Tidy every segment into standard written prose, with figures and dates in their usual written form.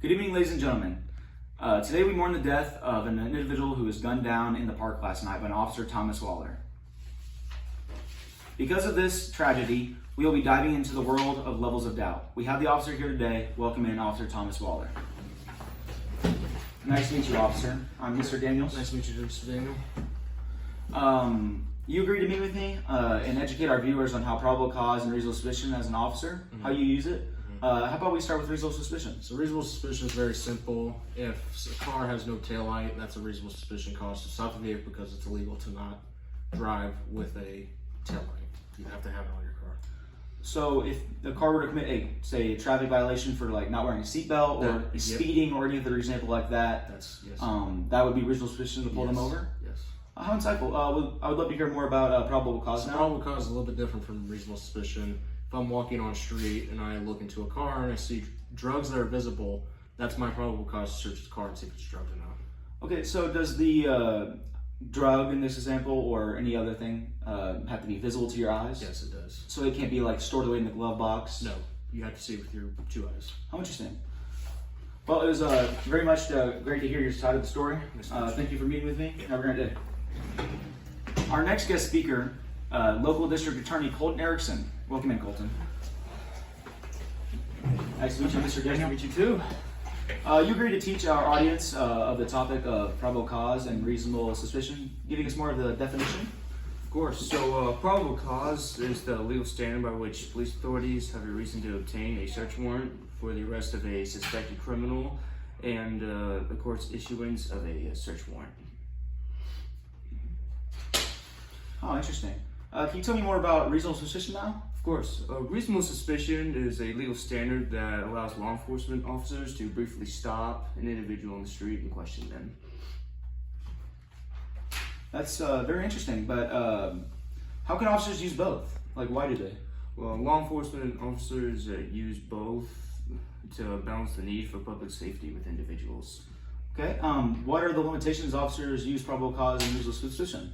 Good evening, ladies and gentlemen. Today we mourn the death of an individual who was gunned down in the park last night by an officer, Thomas Waller. Because of this tragedy, we will be diving into the world of levels of doubt. We have the officer here today. Welcome in, Officer Thomas Waller. Nice to meet you, officer. I'm Mr. Daniels. Nice to meet you, Mr. Daniel. You agreed to meet with me and educate our viewers on how probable cause and reasonable suspicion as an officer, how you use it. How about we start with reasonable suspicion? So reasonable suspicion is very simple. If a car has no taillight, that's a reasonable suspicion cause to stop the vehicle because it's illegal to not drive with a taillight. You have to have it on your car. So if the car were to commit a traffic violation for like not wearing a seatbelt or speeding or any other example like that, that would be reasonable suspicion to pull them over? Yes. How insightful. I would love to hear more about probable cause now. Probable cause is a little bit different from reasonable suspicion. If I'm walking on the street and I look into a car and I see drugs that are visible, that's my probable cause to search the car and see if it's drugs or not. Okay, so does the drug in this example or any other thing have to be visible to your eyes? Yes, it does. So it can't be like stored away in the glove box? No, you have to see it with your 2 eyes. How interesting. Well, it was very much great to hear your side of the story. Thank you for meeting with me. Have a great day. Our next guest speaker, local district attorney Colten Erickson. Welcome in, Colten. Nice to meet you, Mr. Daniel. Nice to meet you too. You agreed to teach our audience of the topic of probable cause and reasonable suspicion, giving us more of the definition. Of course. So, probable cause is the legal standard by which police authorities have a reason to obtain a search warrant for the arrest of a suspected criminal and the court's issuance of a search warrant. Oh, interesting. Can you tell me more about reasonable suspicion now? Of course. Reasonable suspicion is a legal standard that allows law enforcement officers to briefly stop an individual on the street and question them. That's very interesting, but how can officers use both? Like, why do they? Well, law enforcement officers use both to balance the need for public safety with individuals. Okay, what are the limitations officers use probable cause and reasonable suspicion?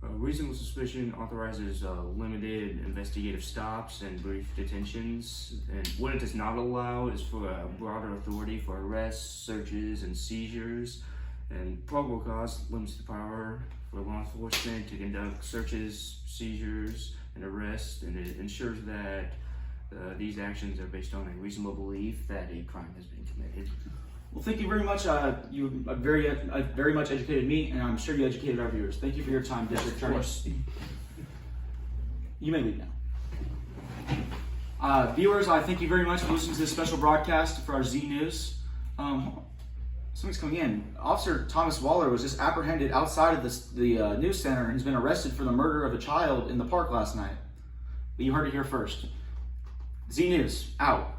Reasonable suspicion authorizes limited investigative stops and brief detentions, and what it does not allow is for a broader authority for arrests, searches, and seizures. And probable cause limits the power for law enforcement to conduct searches, seizures, and arrests, and it ensures that these actions are based on a reasonable belief that a crime has been committed. Well, thank you very much. You very much educated me, and I'm sure you educated our viewers. Thank you for your time, District Attorney. You may leave now. Viewers, I thank you very much for listening to this special broadcast for our Z News. Something's coming in. Officer Thomas Waller was just apprehended outside of the news center and has been arrested for the murder of a child in the park last night. But you heard it here first. Z News, out.